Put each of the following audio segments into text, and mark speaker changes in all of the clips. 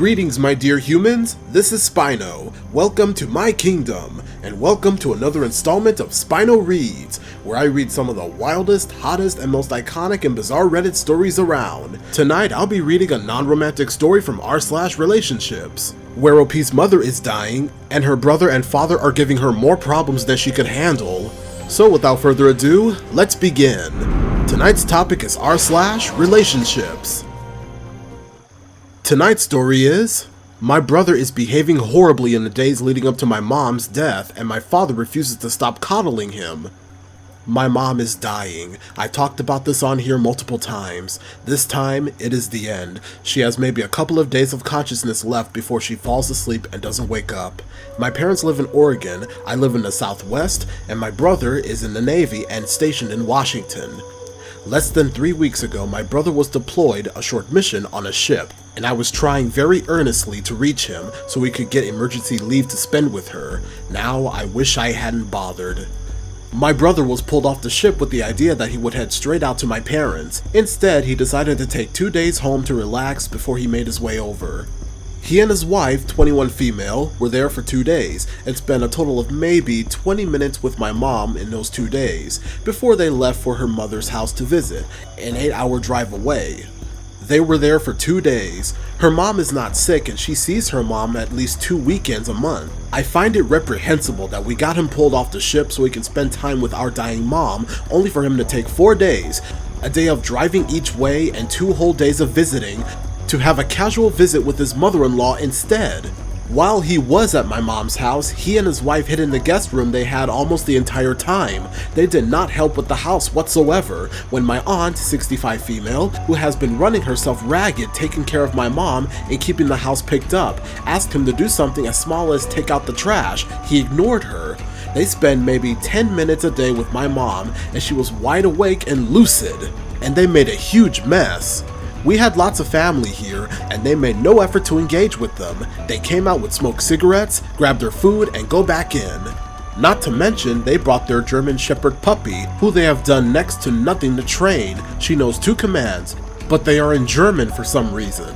Speaker 1: Greetings, my dear humans, this is Spino. Welcome to my kingdom, and welcome to another installment of Spino Reads, where I read some of the wildest, hottest, and most iconic and bizarre Reddit stories around. Tonight, I'll be reading a non-romantic story from r/relationships, where OP's mother is dying, and her brother and father are giving her more problems than she could handle. So without further ado, let's begin. Tonight's topic is r/relationships. Tonight's story is, my brother is behaving horribly in the days leading up to my mom's death, and my father refuses to stop coddling him. My mom is dying. I talked about this on here multiple times. This time, it is the end. She has maybe a couple of days of consciousness left before she falls asleep and doesn't wake up. My parents live in Oregon, I live in the Southwest, and my brother is in the Navy and stationed in Washington. Less than 3 weeks ago, my brother was deployed a short mission on a ship, and I was trying very earnestly to reach him so we could get emergency leave to spend with her. Now, I wish I hadn't bothered. My brother was pulled off the ship with the idea that he would head straight out to my parents. Instead, he decided to take 2 days home to relax before he made his way over. He and his wife, 21 female, were there for 2 days and spent a total of maybe 20 minutes with my mom in those 2 days before they left for her mother's house to visit, an 8-hour drive away. They were there for 2 days. Her mom is not sick and she sees her mom at least 2 weekends a month. I find it reprehensible that we got him pulled off the ship so he can spend time with our dying mom, only for him to take 4 days, a day of driving each way and 2 whole days of visiting, to have a casual visit with his mother-in-law instead. While he was at my mom's house, he and his wife hid in the guest room they had almost the entire time. They did not help with the house whatsoever when my aunt, 65 female, who has been running herself ragged taking care of my mom and keeping the house picked up, asked him to do something as small as take out the trash. He ignored her. They spend maybe 10 minutes a day with my mom, and she was wide awake and lucid, and they made a huge mess. We had lots of family here, and they made no effort to engage with them. They came out with smoked cigarettes, grabbed their food, and go back in. Not to mention, they brought their German Shepherd puppy, who they have done next to nothing to train. She knows 2 commands, but they are in German for some reason.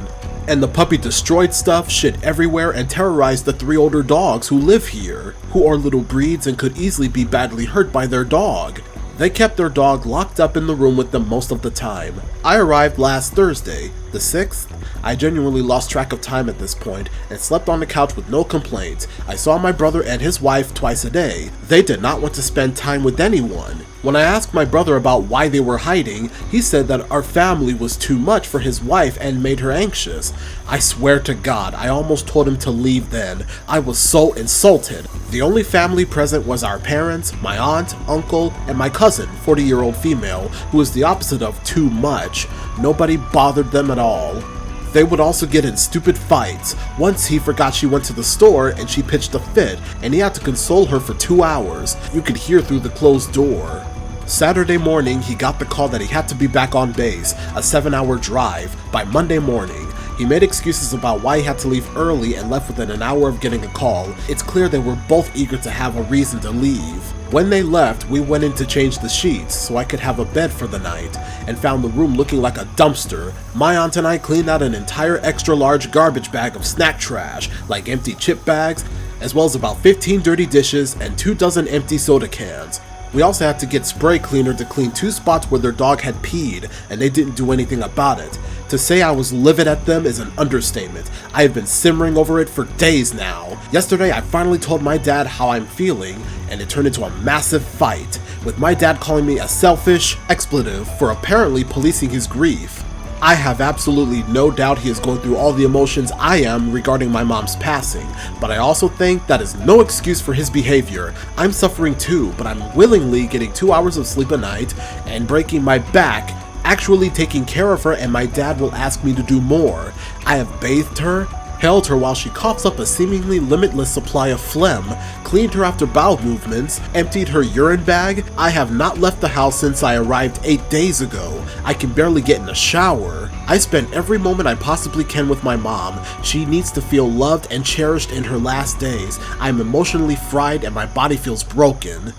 Speaker 1: And the puppy destroyed stuff, shit everywhere, and terrorized the 3 older dogs who live here, who are little breeds and could easily be badly hurt by their dog. They kept their dog locked up in the room with them most of the time. I arrived last Thursday, the 6th. I genuinely lost track of time at this point and slept on the couch with no complaints. I saw my brother and his wife twice a day. They did not want to spend time with anyone. When I asked my brother about why they were hiding, he said that our family was too much for his wife and made her anxious. I swear to God, I almost told him to leave then. I was so insulted. The only family present was our parents, my aunt, uncle, and my cousin, 40-year-old female, who is the opposite of too much. Nobody bothered them at all. They would also get in stupid fights. Once he forgot she went to the store and she pitched a fit, and he had to console her for 2 hours. You could hear through the closed door. Saturday morning, he got the call that he had to be back on base, a 7-hour drive, by Monday morning. He made excuses about why he had to leave early and left within an hour of getting a call. It's clear they were both eager to have a reason to leave. When they left, we went in to change the sheets so I could have a bed for the night, and found the room looking like a dumpster. My aunt and I cleaned out an entire extra-large garbage bag of snack trash, like empty chip bags, as well as about 15 dirty dishes and 2 dozen empty soda cans. We also had to get spray cleaner to clean 2 spots where their dog had peed, and they didn't do anything about it. To say I was livid at them is an understatement. I have been simmering over it for days now. Yesterday, I finally told my dad how I'm feeling, and it turned into a massive fight, with my dad calling me a selfish expletive for apparently policing his grief. I have absolutely no doubt he is going through all the emotions I am regarding my mom's passing, but I also think that is no excuse for his behavior. I'm suffering too, but I'm willingly getting 2 hours of sleep a night and breaking my back, actually taking care of her, and my dad will ask me to do more. I have bathed her, held her while she coughs up a seemingly limitless supply of phlegm, cleaned her after bowel movements, emptied her urine bag. I have not left the house since I arrived 8 days ago. I can barely get in the shower. I spend every moment I possibly can with my mom. She needs to feel loved and cherished in her last days. I am emotionally fried and my body feels broken.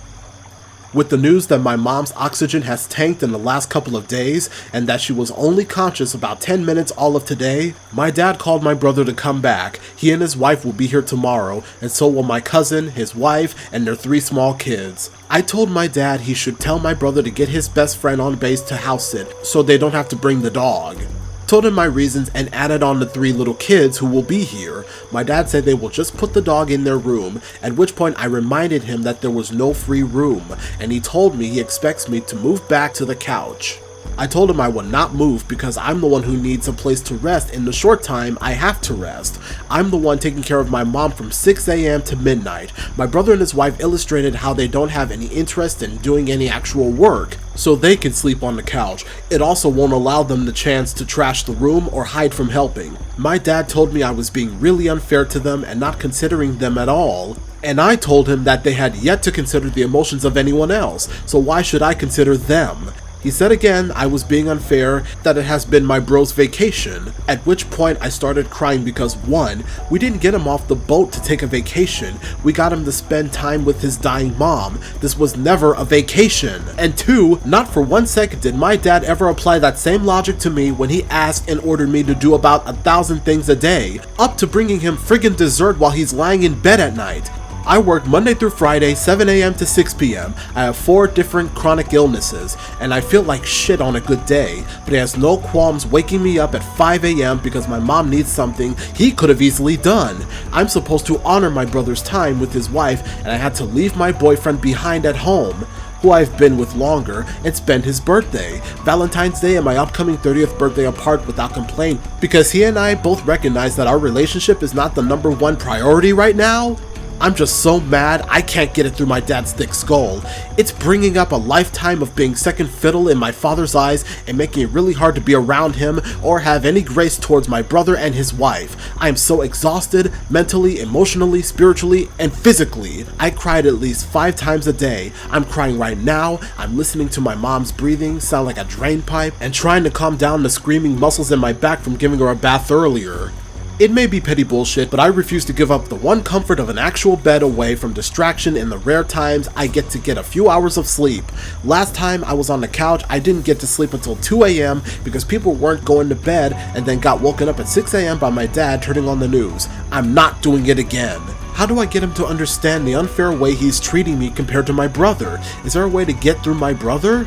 Speaker 1: With the news that my mom's oxygen has tanked in the last couple of days and that she was only conscious about 10 minutes all of today, my dad called my brother to come back. He and his wife will be here tomorrow, and so will my cousin, his wife, and their 3 small kids. I told my dad he should tell my brother to get his best friend on base to house sit so they don't have to bring the dog. Told him my reasons and added on the 3 little kids who will be here. My dad said they will just put the dog in their room, at which point I reminded him that there was no free room, and he told me he expects me to move back to the couch. I told him I would not move because I'm the one who needs a place to rest in the short time I have to rest. I'm the one taking care of my mom from 6 a.m. to midnight. My brother and his wife illustrated how they don't have any interest in doing any actual work, so they can sleep on the couch. It also won't allow them the chance to trash the room or hide from helping. My dad told me I was being really unfair to them and not considering them at all. And I told him that they had yet to consider the emotions of anyone else, so why should I consider them? He said again I was being unfair, that it has been my bro's vacation, at which point I started crying because 1, we didn't get him off the boat to take a vacation, we got him to spend time with his dying mom. This was never a vacation. And 2, not for 1 second did my dad ever apply that same logic to me when he asked and ordered me to do about 1,000 things a day, up to bringing him friggin' dessert while he's lying in bed at night. I work Monday through Friday, 7 a.m. to 6 p.m. I have 4 different chronic illnesses, and I feel like shit on a good day, but he has no qualms waking me up at 5 a.m. because my mom needs something he could have easily done. I'm supposed to honor my brother's time with his wife, and I had to leave my boyfriend behind at home, who I've been with longer, and spend his birthday, Valentine's Day, and my upcoming 30th birthday apart without complaint, because he and I both recognize that our relationship is not the #1 priority right now. I'm just so mad I can't get it through my dad's thick skull. It's bringing up a lifetime of being second fiddle in my father's eyes and making it really hard to be around him or have any grace towards my brother and his wife. I am so exhausted, mentally, emotionally, spiritually, and physically. I cried at least 5 times a day. I'm crying right now. I'm listening to my mom's breathing sound like a drain pipe and trying to calm down the screaming muscles in my back from giving her a bath earlier. It may be petty bullshit, but I refuse to give up the one comfort of an actual bed away from distraction in the rare times I get to get a few hours of sleep. Last time I was on the couch, I didn't get to sleep until 2 a.m. because people weren't going to bed and then got woken up at 6 a.m. by my dad turning on the news. I'm not doing it again. How do I get him to understand the unfair way he's treating me compared to my brother? Is there a way to get through my brother?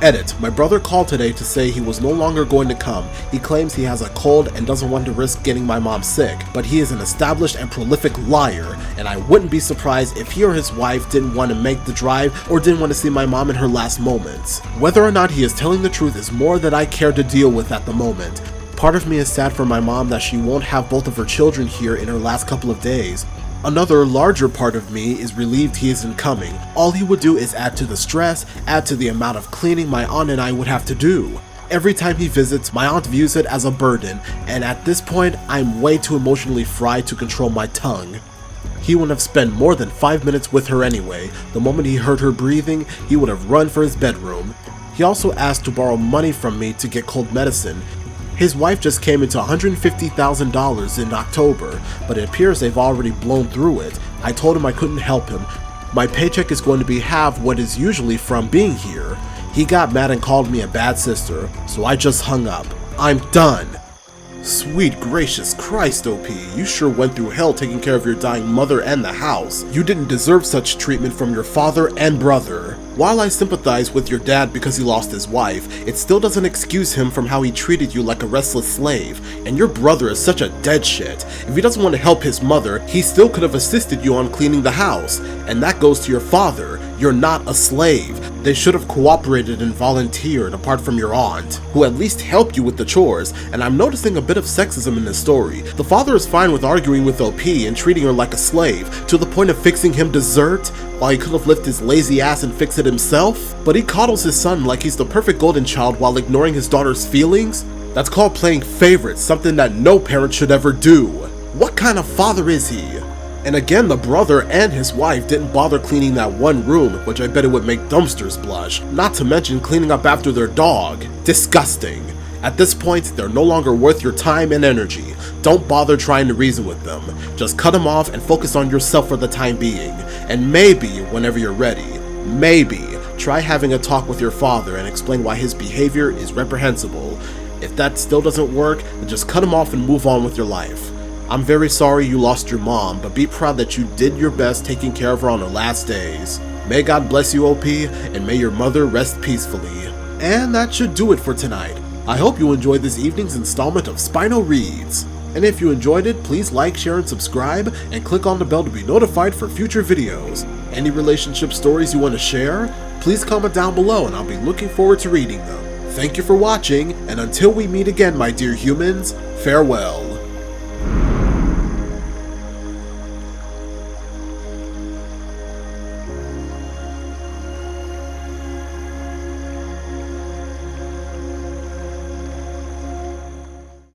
Speaker 1: Edit. My brother called today to say he was no longer going to come. He claims he has a cold and doesn't want to risk getting my mom sick, but he is an established and prolific liar, and I wouldn't be surprised if he or his wife didn't want to make the drive or didn't want to see my mom in her last moments. Whether or not he is telling the truth is more than I care to deal with at the moment. Part of me is sad for my mom that she won't have both of her children here in her last couple of days. Another larger part of me is relieved he isn't coming. All he would do is add to the stress, add to the amount of cleaning my aunt and I would have to do. Every time he visits, my aunt views it as a burden, and at this point, I'm way too emotionally fried to control my tongue. He wouldn't have spent more than 5 minutes with her anyway. The moment he heard her breathing, he would have run for his bedroom. He also asked to borrow money from me to get cold medicine. His wife just came into $150,000 in October, but it appears they've already blown through it. I told him I couldn't help him. My paycheck is going to be half what is usually from being here. He got mad and called me a bad sister, so I just hung up. I'm done. Sweet gracious Christ, OP, you sure went through hell taking care of your dying mother and the house. You didn't deserve such treatment from your father and brother. While I sympathize with your dad because he lost his wife, it still doesn't excuse him from how he treated you like a restless slave. And your brother is such a dead shit. If he doesn't want to help his mother, he still could have assisted you on cleaning the house. And that goes to your father. You're not a slave. They should have cooperated and volunteered apart from your aunt, who at least helped you with the chores, and I'm noticing a bit of sexism in this story. The father is fine with arguing with OP and treating her like a slave, to the point of fixing him dessert, while he could have lifted his lazy ass and fixed it himself. But he coddles his son like he's the perfect golden child while ignoring his daughter's feelings? That's called playing favorites, something that no parent should ever do. What kind of father is he? And again, the brother and his wife didn't bother cleaning that one room, which I bet it would make dumpsters blush. Not to mention cleaning up after their dog. Disgusting. At this point, they're no longer worth your time and energy. Don't bother trying to reason with them. Just cut them off and focus on yourself for the time being. And maybe, whenever you're ready, maybe Try having a talk with your father and explain why his behavior is reprehensible. If that still doesn't work, then just cut him off and move on with your life. I'm very sorry you lost your mom, but be proud that you did your best taking care of her on her last days. May God bless you, OP, and may your mother rest peacefully. And that should do it for tonight. I hope you enjoyed this evening's installment of Spino Reads. And if you enjoyed it, please like, share, and subscribe, and click on the bell to be notified for future videos. Any relationship stories you want to share? Please comment down below and I'll be looking forward to reading them. Thank you for watching, and until we meet again, my dear humans, farewell.